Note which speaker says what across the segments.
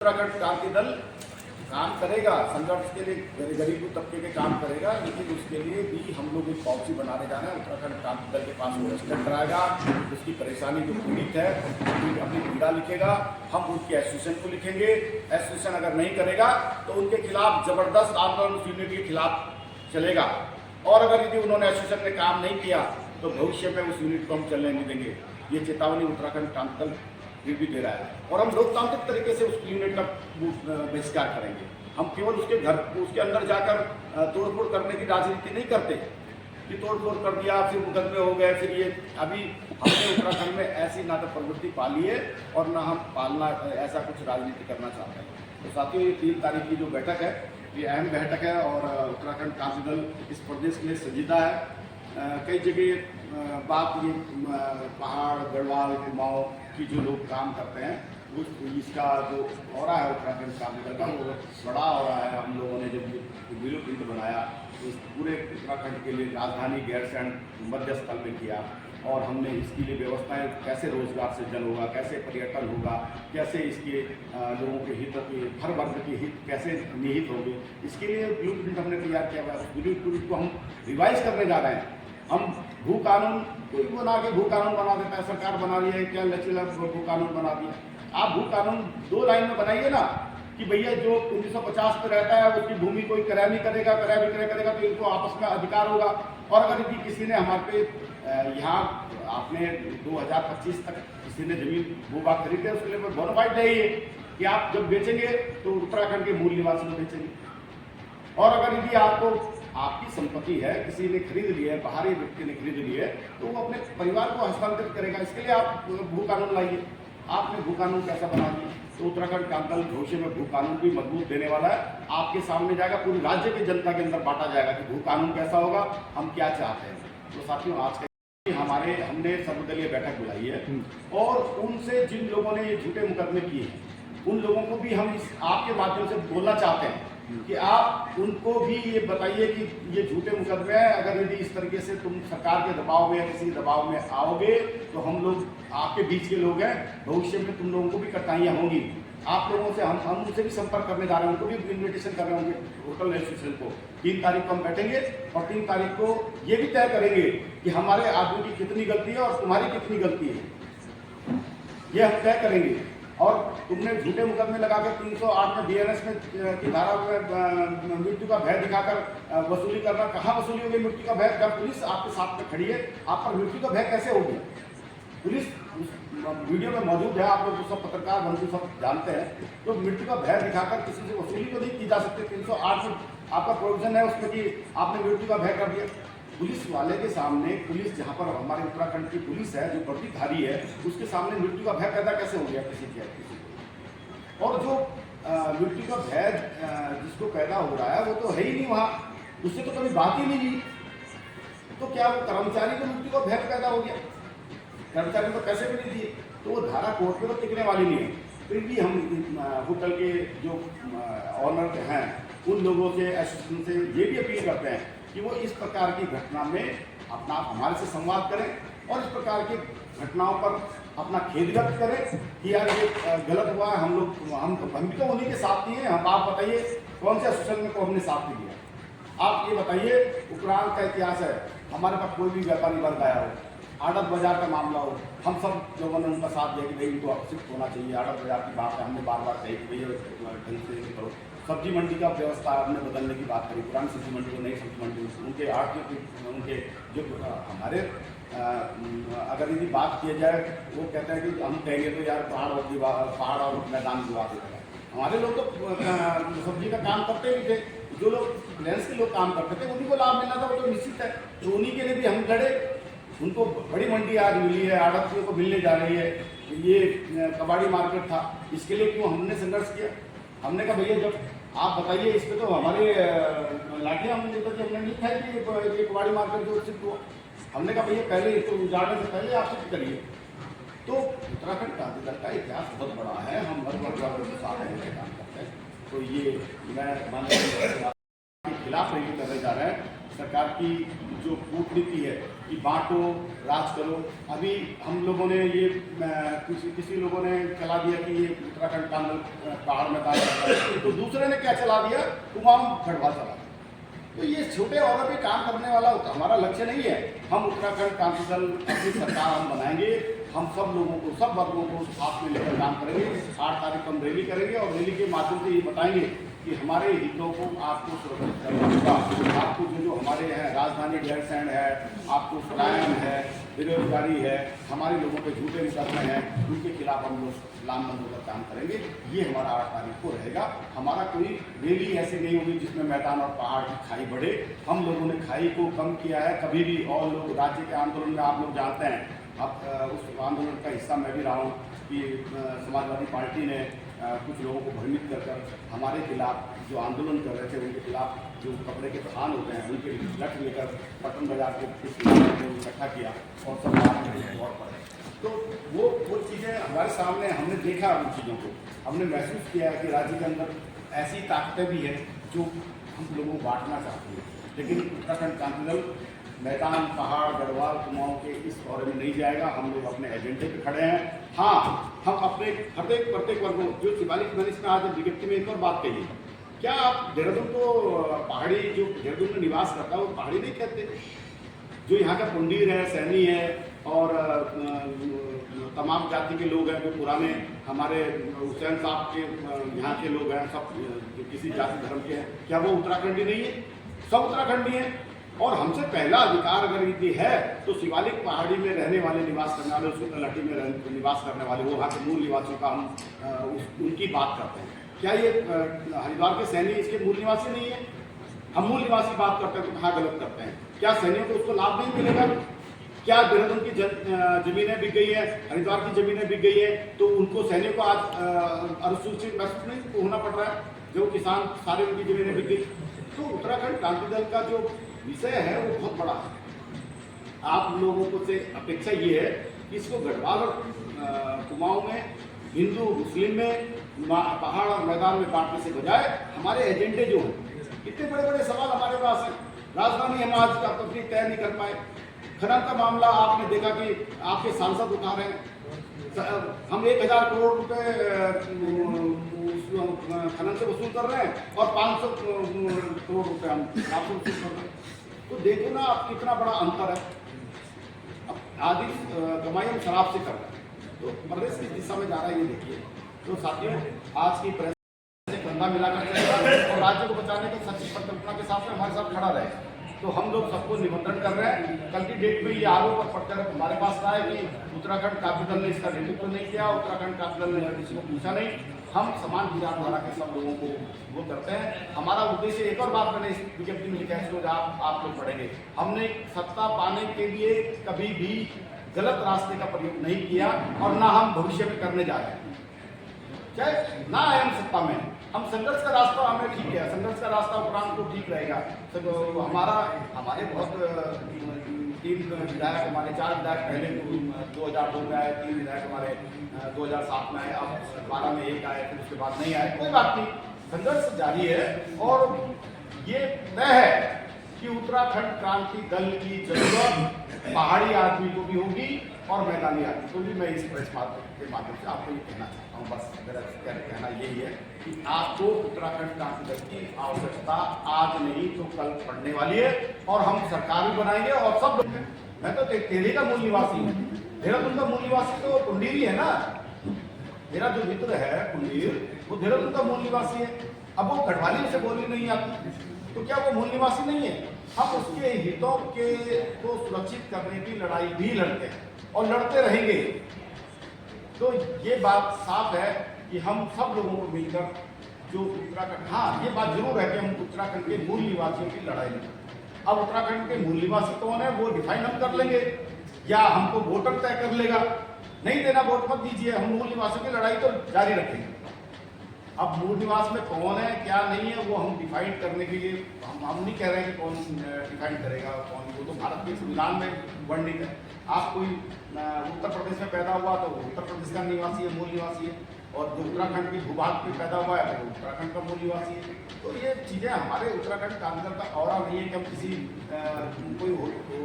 Speaker 1: उत्तराखंड क्रांति दल काम करेगा, संघर्ष के लिए गरीब तबके के काम करेगा, लेकिन उसके लिए भी हम लोग एक पॉलिसी बनाने जा रहे हैं। उत्तराखंड क्रांति दल के पास वो रजिस्टर कराएगा, उसकी परेशानी जो पीड़ित है अपनी पीड़ा लिखेगा, हम उनके एसोसिएशन को लिखेंगे। एसोसिएशन अगर नहीं करेगा तो उनके खिलाफ जबरदस्त आंदोलन उस यूनिट के खिलाफ चलेगा, और अगर यदि उन्होंने एसोसिएशन ने काम नहीं किया तो भविष्य में उस यूनिट को हम चलने नहीं देंगे। ये चेतावनी उत्तराखंड क्रांति दल भी दे रहा है, और हम लोकतांत्रिक तरीके से उस यूनिट का बहिष्कार करेंगे। हम केवल उसके घर उसके अंदर जाकर तोड़फोड़ करने की राजनीति नहीं करते कि तोड़फोड़ कर दिया फिर मुकदमे हो गए। फिर ये अभी हमने उत्तराखंड में ऐसी ना तो प्रवृत्ति पाली है और ना हम पालना ऐसा कुछ राजनीति करना चाहते हैं। तो साथियों, ये 3 तारीख की जो बैठक है ये अहम बैठक है, और उत्तराखंड क्रांति दल इस प्रदेश के लिए संजीदा है। कई जगह बात ये पहाड़ गढ़वाल कुमाऊं की जो लोग काम करते हैं उस इसका जो हो रहा है उत्तराखंड क्रांति दल का वो बड़ा हो रहा है। हम लोगों ने जब ब्लू प्रिंट बनाया तो इस पूरे उत्तराखंड के लिए राजधानी गैरसैंण मध्य स्थल में किया, और हमने इसके लिए व्यवस्थाएं कैसे रोजगार सृजन होगा, कैसे पर्यटन होगा, कैसे इसके लोगों के हित हर वर्ग के हित कैसे निहित होंगे, इसके लिए ब्लू प्रिंट हमने तैयार किया हुआ है। उस ब्लू प्रिंट को हम रिवाइज करने जा रहे हैं। हम भू कानून कोई बना के भू कानून बना देता है, सरकार बना रही है क्या लचीला भू कानून बना दिया। आप भू कानून 2 लाइन में बनाइए ना कि भैया जो 1950 में रहता है उसकी भूमि कोई क्रय नहीं करेगा, क्रय विक्रय करेगा तो इनको आपस में अधिकार होगा। और अगर यदि किसी ने हमारे पे यहाँ आपने 2025 तक किसी ने जमीन भू-भाग खरीदे उसके लिए बोनाफाइड है ये कि आप जब बेचेंगे तो उत्तराखंड के मूल निवासी में बेचेंगे। और अगर यदि आपको आपकी संपत्ति है, किसी ने खरीद ली है, बाहरी व्यक्ति ने खरीद ली है, तो वो अपने परिवार को हस्तांतरित करेगा। इसके लिए आप भू कानून लाइए। आपने भू कानून कैसा बना दिया? तो उत्तराखंड क्रांति दल भविष्य में भू कानून भी मजबूत देने वाला है। आपके सामने जाएगा, पूरे राज्य की जनता के अंदर बांटा जाएगा कि भू कानून कैसा होगा, हम क्या चाहते हैं। तो साथियों, आज हमने सर्वदलीय बैठक बुलाई है, और उनसे जिन लोगों ने ये झूठे मुकदमे किए हैं उन लोगों को भी हम आपके माध्यम से बोलना चाहते हैं कि आप उनको भी ये बताइए कि ये झूठे मुकदमे हैं। अगर यदि इस तरीके से तुम सरकार के दबाव में या किसी दबाव में आओगे तो हम लोग आपके बीच के लोग हैं, भविष्य में तुम लोगों को भी कठिनाइयाँ होंगी। आप लोगों से हम उनसे भी संपर्क करने जा रहे हैं, उनको भी इन्विटेशन कर रहे होंगे होटल एसोसिएशन को। 3 तारीख को हम बैठेंगे और 3 तारीख को ये भी तय करेंगे कि हमारे आदमी की कितनी गलती है और तुम्हारी कितनी गलती है, ये हम तय करेंगे। और तुमने झूठे मुकदमे लगाकर 308 में बीएनएस में की धारा में मृत्यु का भय दिखाकर वसूली करना, कहाँ वसूली होगी मृत्यु का भय? जब पुलिस आपके साथ में खड़ी है, आप पर मृत्यु का भय कैसे होगी? पुलिस वीडियो में मौजूद है, आप लोग सब पत्रकार बंधु सब जानते हैं। तो मृत्यु का भय दिखाकर किसी से वसूली तो नहीं की जा सकती। 308 में आपका प्रोविजन है उसमें कि आपने मृत्यु का भय कर दिया। पुलिस वाले के सामने, पुलिस जहाँ पर हमारे उत्तराखंड की पुलिस है जो वर्दीधारी है, उसके सामने मृत्यु का भय पैदा कैसे हो गया किसी को? और जो मृत्यु का भय जिसको पैदा हो रहा है वो तो है ही नहीं वहाँ, उससे तो कभी बात ही नहीं हुई। तो क्या वो कर्मचारी को मृत्यु का भय पैदा हो गया? कर्मचारी को पैसे भी नहीं दिए तो वो धारा कोर्ट में तो टिकने वाली नहीं है। फिर भी हम होटल के जो ऑनर हैं उन लोगों से, एसोसिएशन से ये भी अपील करते हैं कि वो इस प्रकार की घटना में अपना हमारे से संवाद करें और इस प्रकार की घटनाओं पर अपना खेद व्यक्त करें कि यार ये गलत हुआ है। हम भी तो उन्हीं के साथ नहीं हैं। आप बताइए कौन से एसोसिएशन को हमने साथ नहीं दिया? आप ये बताइए, उत्तराखंड का इतिहास है, हमारे पास कोई भी व्यापारी वर्ग आया हो, आड़त बाजार का मामला हो, हम सब लोगों ने उनका साथ दिया कि भाई इनको शिफ्ट होना चाहिए। आड़त बाजार की बात है, हमने बार बार कही कि भैया ढंग से करो। सब्जी मंडी का व्यवस्था हमने बदलने की बात करी, पुरानी सब्जी मंडी को नई सब्जी मंडी, उनके आड़तियों उनके जो हमारे अगर यदि बात की जाए वो कहते हैं कि हम कहेंगे तो यार पहाड़ और मैदान विवाद होगा। हमारे लोग तो सब्जी का काम करते भी थे, जो लोग प्लेन्स के लोग काम करते थे उन्हीं को लाभ मिलना था, वो तो निश्चित है। तो उन्हीं के लिए भी हम लड़े। उनको बड़ी मंडी आज मिली है, आड़तियों को मिलने जा रही है। ये कबाड़ी मार्केट था, इसके लिए क्यों हमने संघर्ष किया? हमने कहा भैया जब आप बताइए इस पर तो हमारे लाठियाँ हमने नहीं खाई कि ये कबाड़ी मार्केट जो शिफ्ट हुआ। हमने कहा भैया पहले इसको उजाड़ने से पहले आप शिफ्ट करिए। तो उत्तराखंड क्रांति दल का इतिहास बहुत बड़ा है, हम हर वर्ग के साथ काम करते हैं। तो ये मैं माननीय के खिलाफ रैली करने जा रहे हैं। सरकार की जो कूटनीति है कि बांटो राज करो, अभी हम लोगों ने ये किसी लोगों ने चला दिया कि ये उत्तराखंड का पहाड़ में दान करता है, तो दूसरे ने क्या चला दिया, कुमाऊं गढ़वाल चला दिया। तो ये छोटे औरों पे काम करने वाला हमारा लक्ष्य नहीं है। हम उत्तराखंड क्रांति दल अपनी सरकार हम बनाएंगे, हम सब लोगों को, सब वर्गों को साथ में लेकर काम करेंगे। 8 तारीख को हम रैली करेंगे और रैली के माध्यम से ये बताएंगे कि हमारे हितों को आपको सुरक्षित करना होगा। आपको जो हमारे हैं राजधानी गैरसैंण है, आपको पलायन है, बेरोजगारी है, हमारे लोगों पे झूठे मुकदमे हैं, उनके खिलाफ हम लोग लामबंद होकर काम करेंगे। ये हमारा 8 तारीख को रहेगा। हमारा कोई रैली ऐसी नहीं होगी जिसमें मैदान और पहाड़ की खाई बढ़े। हम लोगों ने खाई को कम किया है कभी भी, और लोग राज्य के आंदोलन में आप लोग जानते हैं, अब उस आंदोलन का हिस्सा मैं भी रहा हूँ कि समाजवादी पार्टी ने कुछ लोगों को भ्रमित कर हमारे खिलाफ जो आंदोलन कर रहे थे उनके खिलाफ जो कपड़े के थान होते हैं उनके लठ लेकर पटन बाजार के कुछ इकट्ठा किया और सब तौर पर। तो वो चीज़ें हमारे सामने, हमने देखा उन चीज़ों को, हमने महसूस किया है कि राज्य के अंदर ऐसी ताकतें भी हैं जो हम लोगों को बांटना चाहती है। लेकिन उत्तराखंड क्रांति दल मैदान, पहाड़, गढ़वाल, कुमाऊं के इस दौरे में नहीं जाएगा। हम लोग अपने एजेंडे पे खड़े हैं। हाँ, हम अपने प्रत्येक वर्ग को जो शिवालिक मैंने इसमें आज विज्ञप्ति में एक और बात कही, क्या आप देहरादून को पहाड़ी, जो देहरादून में निवास करता है वो पहाड़ी नहीं कहते? जो यहाँ का पुंडीर है, सैनी है और तमाम जाति के लोग हैं, जो पुराने हमारे हुसैन साहब के यहाँ के लोग हैं, सब किसी जाति धर्म के हैं, क्या वो उत्तराखंडी नहीं है? सब उत्तराखंडी हैं। और हमसे पहला अधिकार अगर ये है तो शिवालिक पहाड़ी में रहने वाले, निवास करने वाले, उसको तलहटी में निवास करने वाले, वो वहाँ के मूल निवासियों का हम उनकी बात करते हैं। क्या ये हरिद्वार के सैनी इसके मूल निवासी नहीं है? हम मूल निवासी बात करते हैं तो कहाँ गलत करते हैं? क्या सैनियों को उसको लाभ नहीं मिलेगा? क्या देहरादून की जमीनें बिक गई है, हरिद्वार की जमीनें बिक गई है, तो उनको सैनियों को आज अनुसूचित महसूस नहीं होना पड़ रहा है? जो किसान सारे उनकी जमीनें बिक गई। तो उत्तराखंड क्रांति दल का जो विषय है वो बहुत बड़ा है। आप लोगों को से अपेक्षा ये है कि इसको गढ़वाल और कुमाऊं में, हिंदू मुस्लिम में, पहाड़ और मैदान में बांटने से बजाय हमारे एजेंडे जो हैं, इतने बड़े बड़े सवाल हमारे पास हैं। राजधानी हम आज अपनी तय नहीं कर पाए। खनन का मामला आपने देखा कि आपके सांसद उठा रहे हैं। हम 1000 करोड़ रुपए खनन से वसूल कर रहे हैं और 500 करोड़ रुपए हम आपसे वसूल कर रहे हैं। तो देखो ना आप कितना बड़ा अंतर है। अब आधी कमाई हम शराब से कर रहे हैं, तो प्रदेश किस दिशा में जा रहा है ये देखिए। तो साथियों, आज की प्रेस से कंधा मिलाकर चलेगा और राज्य को बचाने की सच्ची परिकल्पना के साथ में हमारे साथ खड़ा रहे। तो हम लोग सबको निमंत्रण कर रहे हैं। कल की डेट में ये आरोप और प्रत्यारोप हमारे पास रहा है कि उत्तराखंड क्रांति दल ने इसका नेतृत्व नहीं किया, उत्तराखंड क्रांति दल ने किसी को पूछा नहीं। हम समान विचारधारा के सब लोगों को वो करते हैं। हमारा उद्देश्य, एक और बात मैंने इस विज्ञप्ति में लिखा है, इसको आप लोग पढ़ेंगे, हमने सत्ता पाने के लिए कभी भी गलत रास्ते का प्रयोग नहीं किया और ना हम भविष्य में करने जा रहे हैं। चाहे ना आए हम सत्ता में, हम संघर्ष का रास्ता हमें ठीक है, संघर्ष का रास्ता उपरांत को ठीक रहेगा। तो हमारे बहुत 3 विधायक, हमारे 4 विधायक पहले 2002 में आए, 3 विधायक हमारे 2007 में आए, अब 12 में 1 आए, फिर उसके बाद नहीं आए। कोई बात नहीं, संघर्ष जारी है और ये तय है कि उत्तराखंड क्रांति दल की जरूरत पहाड़ी आदमी को भी होगी और मैदानी आदमी को भी। मैं इस प्रेस के माध्यम से आपको ये कहना चाहता हूँ। बस मेरा कहना यही है कि आपको उत्तराखंड क्रांति दल की आवश्यकता आज नहीं तो कल पड़ने वाली है और हम सरकार भी बनाएंगे और सब लोग। मैं तो टेहरी का मूल निवासी हूँ, देहरादून का मूल निवासी तो पुंडीर ही है ना। मेरा जो मित्र है पुंडीर, वो देहरादून का मूल निवासी है। अब वो गढ़वाली से बोली नहीं आती तो क्या वो मूल निवासी नहीं है? हम उसके हितों को सुरक्षित करने की लड़ाई भी लड़ते हैं और लड़ते रहेंगे। तो ये बात साफ है कि हम सब लोगों को मिलकर जो उत्तराखंड, हाँ ये बात जरूर है कि हम उत्तराखंड के मूल निवासियों की लड़ाई लड़ते हैं। अब उत्तराखंड के मूल निवासी कौन है वो डिफाइन हम कर लेंगे या हमको वोटर तय कर लेगा। नहीं देना वोट मत दीजिए, हम मूल निवासियों की लड़ाई तो जारी रखेंगे। अब मूल निवास में कौन है क्या नहीं है वो हम डिफाइन करने के लिए हम नहीं कह रहे हैं कि कौन डिफाइन करेगा कौन, वो तो भारत के संविधान में वर्णित है। आप कोई उत्तर प्रदेश में पैदा हुआ तो उत्तर प्रदेश का निवासी है, मूल निवासी है। और जो उत्तराखंड के भूभाग में पैदा हुआ है वो उत्तराखंड का मूल निवासी है। तो ये चीज़ें हमारे उत्तराखंड कानून का और नहीं है कि हम किसी कोई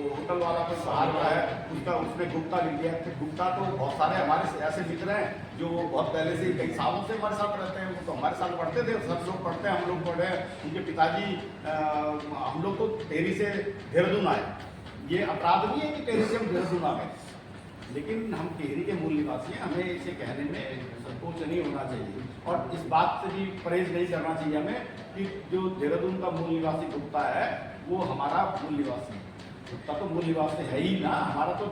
Speaker 1: होटल वाला कोई बाहर का है उसका उसने गुप्ता लिख दिया। फिर गुप्ता तो बहुत सारे हमारे ऐसे मित्र हैं जो बहुत पहले से कई सालों से हमारे साथ रहते हैं। वो तो हमारे साथ पढ़ते थे, सब लोग पढ़ते हैं, हम लोग पढ़े हैं। उनके पिताजी हम लोग तो टेहरी से देहरादून आए। ये अपराध नहीं है कि टेहरी से हम देहरादून आ गए, लेकिन हम टिहरी के मूल निवासी हैं। हमें इसे कहने में संकोच नहीं होना चाहिए और इस बात से भी परहेज नहीं करना चाहिए हमें कि जो देहरादून का मूल निवासी गुप्ता है वो हमारा मूल निवासी है। गुप्ता तो मूल निवासी है ही ना, हमारा तो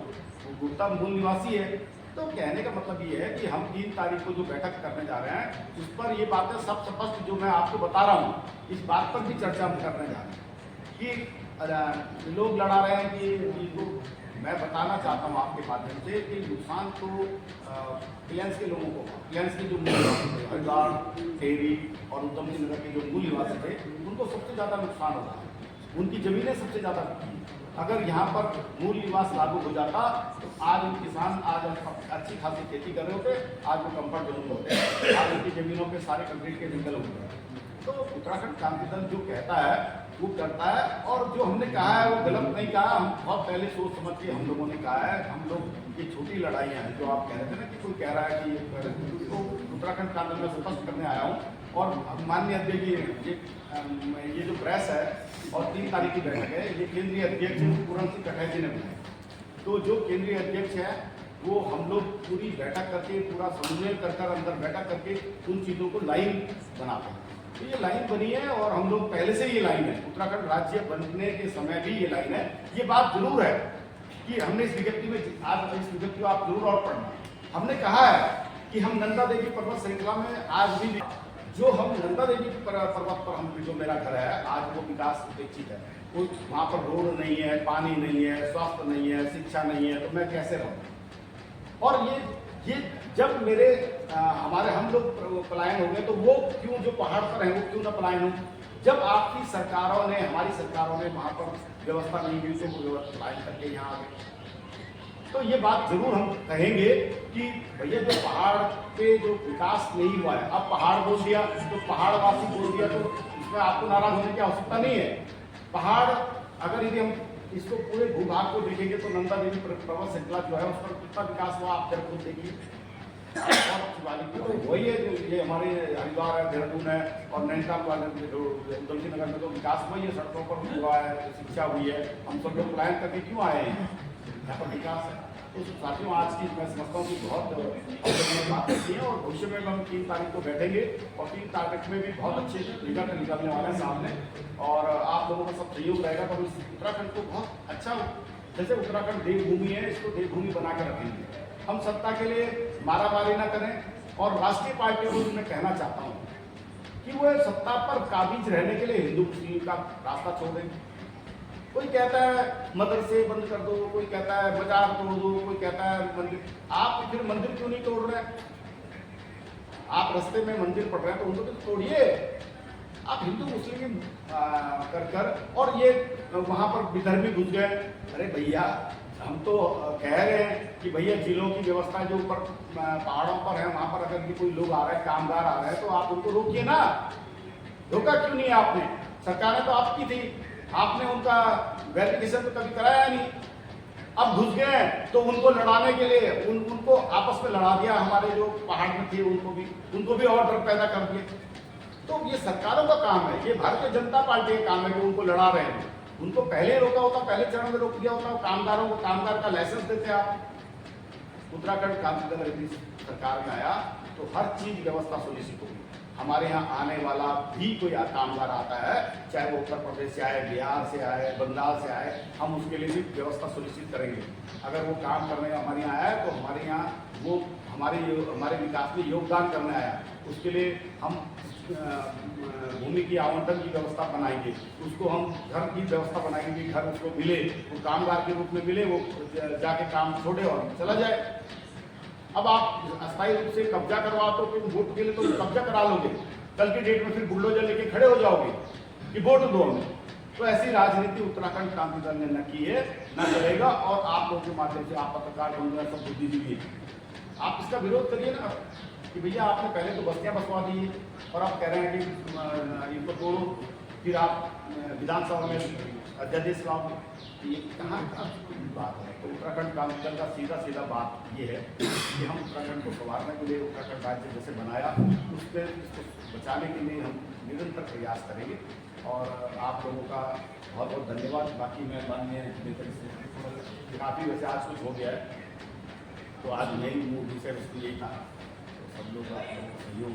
Speaker 1: गुप्ता मूल निवासी है। तो कहने का मतलब ये है कि हम 3 तारीख को जो बैठक करने जा रहे हैं उस पर ये बातें सब स्पष्ट जो मैं आपको बता रहा हूँ, इस बात पर भी चर्चा हम करने जा रहे हैं कि लोग लड़ा रहे हैं कि मैं बताना चाहता हूँ आपके माध्यम से कि नुकसान तो प्लेन्स के लोगों को, प्लेन्स के जो मूल निवासी थे हरिद्वार, टेहरी और उधम सिंह नगर के जो मूल निवासी थे उनको सबसे ज़्यादा नुकसान होता है। उनकी ज़मीनें सबसे ज़्यादा बिकी। अगर यहाँ पर मूल निवास लागू हो जाता तो आज किसान आज अच्छी खासी खेती कर रहे होते, आज वो कंफर्ट जोन में होते, आज उनकी ज़मीनों पे सारे कंक्रीट के जंगल होते। तो उत्तराखंड क्रांति दल जो कहता है वो करता है और जो हमने कहा है वो गलत नहीं कहा। हम बहुत पहले सोच समझ के हम लोगों ने कहा है। हम लोग ये छोटी लड़ाइयाँ हैं जो आप कह रहे थे ना कि कोई कह रहा है कि तो उत्तराखंड क्रांति दल में स्पष्ट करने आया हूँ। और माननीय अध्यक्ष ये जो प्रेस है और 3 तारीख की बैठक है, ये केंद्रीय अध्यक्ष पूरन सिंह कटहल जी ने बनाई। तो जो केंद्रीय अध्यक्ष है वो हम लोग पूरी बैठक करके पूरा समन्वय कर अंदर बैठक करके उन चीज़ों को लाइन बनाते हैं। तो ये लाइन बनी है और हम लोग पहले से ये लाइन है, उत्तराखंड राज्य बनने के समय भी ये लाइन है। ये बात जरूर है कि हमने इस विज्ञप्ति में, आज इस विज्ञप्ति को आप जरूर और पढ़ना, हमने कहा है कि हम नंदा देवी पर्वत श्रृंखला में आज भी जो हम नंदा देवी पर्वत पर हम जो मेरा घर है आज वो विकास अपेक्षित है। वो वहाँ पर रोड नहीं है, पानी नहीं है, स्वास्थ्य नहीं है, शिक्षा नहीं है, तो मैं कैसे रहूँ। और ये जब मेरे हमारे हम लोग पलायन हो गए तो वो क्यों जो पहाड़ पर हैं वो क्यों ना पलायन हो। जब आपकी सरकारों ने, हमारी सरकारों ने वहाँ पर व्यवस्था नहीं दी तो वो पलायन करके यहाँ आ गए। तो ये बात जरूर हम कहेंगे कि भैया जो पहाड़ पे जो विकास नहीं हुआ है, अब पहाड़ बोल दिया तो पहाड़वासी बोल दिया तो इसमें आपको नाराज होने की आवश्यकता नहीं है। पहाड़ अगर यदि हम इसको पूरे भूभाग को देखेंगे तो नंदा देवी पर्वत श्रृंखला जो है उस पर कितना विकास हुआ आप जब खुद देखिए। और शिवालिक तो वही है जो ये हमारे हरिद्वार है, देहरादून है और नैनीताल वाले जो उधम सिंह नगर में तो विकास हुआ ही है, सड़कों पर हुआ है, शिक्षा हुई है। हम सब लोग प्लान करके क्यों आए हैं, यहाँ पर विकास है। तो साथियों आज की मैं समझता हूँ कि बहुत बात होती है और भविष्य में हम 3 तारीख को बैठेंगे और 3 तारीख में भी बहुत अच्छे रिजल्ट निकलने वाले हैं सामने और आप लोगों का सब सहयोग रहेगा। तो इस उत्तराखंड को बहुत अच्छा, जैसे उत्तराखंड देवभूमि है, इसको देवभूमि बना के रखेंगे। हम सत्ता के लिए मारामारी ना करें और राष्ट्रीय पार्टियों को मैं कहना चाहता हूँ कि वो सत्ता पर काबिज रहने के लिए हिंदू मुस्लिम का रास्ता छोड़ दें। कोई कहता है मदरसे बंद कर दो, कोई कहता है बाजार तोड़ दो, कोई कहता है मंदिर। आप फिर मंदिर क्यों नहीं तोड़ रहे? आप रास्ते में मंदिर पड़ रहे हैं तो उनको तो तोड़िए। आप हिंदू मुस्लिम कर और ये वहाँ पर विधर्मी घुस गए। अरे भैया हम तो कह रहे हैं कि भैया जिलों की व्यवस्था जो ऊपर पहाड़ों पर है वहाँ पर अगर भी कोई लोग आ रहे हैं, कामगार आ रहे हैं तो आप उनको रोकिए ना। रोका क्यों नहीं आपने? सरकारें तो आपकी थी, आपने उनका वेरिफिकेशन तो कभी कराया नहीं। अब घुस गए तो उनको लड़ाने के लिए उनको आपस में लड़ा दिया। हमारे जो पहाड़ में थे उनको भी और डर पैदा कर दिए। तो ये सरकारों का काम है, ये भारतीय जनता पार्टी का काम है कि उनको लड़ा रहे हैं। उनको पहले रोका होता, पहले चरण में रोक दिया होता, कामगारों को कामगार का लाइसेंस देते आप। उत्तराखंड क्रांति दल यदि सरकार में आया तो हर चीज व्यवस्था सुनिश्चित होगी। हमारे यहाँ आने वाला भी कोई कामगार आता है, चाहे वो उत्तर प्रदेश से आए, बिहार से आए, बंगाल से आए, हम उसके लिए भी व्यवस्था सुनिश्चित करेंगे। अगर वो काम करने हमारे यहाँ आया तो हमारे यहाँ वो हमारे विकास में योगदान करने आया, उसके लिए हम भूमि की आवंटन की व्यवस्था बनाएंगे, उसको हम घर की व्यवस्था बनाएंगे, घर उसको मिले, वो कामगार के रूप में मिले, वो जाके काम छोड़े और चला जाए। अब आप अस्थायी रूप से कब्जा करवा तो फिर वोट के लिए तो कब्जा करा लोगे, कल की डेट में फिर बुलडोजर लेके खड़े हो जाओगे कि वोट दो हमें। तो ऐसी राजनीति उत्तराखंड क्रांति दल ने न की है, न करेगा। और आप लोगों के माध्यम से आप पत्रकार बन गए, सब बुद्धिजीवी, आप इसका विरोध करिए ना। कि भैया आपने पहले तो बस्तियाँ बसवा दी और आप कह रहे हैं कि इनको तोड़ो, फिर आप विधानसभा में अध्यादेश लाओ। ये कहाँ का बात है? तो उत्तराखंड काउंसिल का सीधा बात ये है कि हम उत्तराखंड को संवारने के लिए उत्तराखंड राज्य जैसे बनाया उस पर इसको बचाने के लिए हम निरंतर प्रयास करेंगे। और आप लोगों का बहुत बहुत धन्यवाद। बाकी मैं माननीय नेता से काफ़ी वैसे आज कुछ हो गया है, तो आज नई मूवी से उसको यही था, तो सब लोग का सहयोग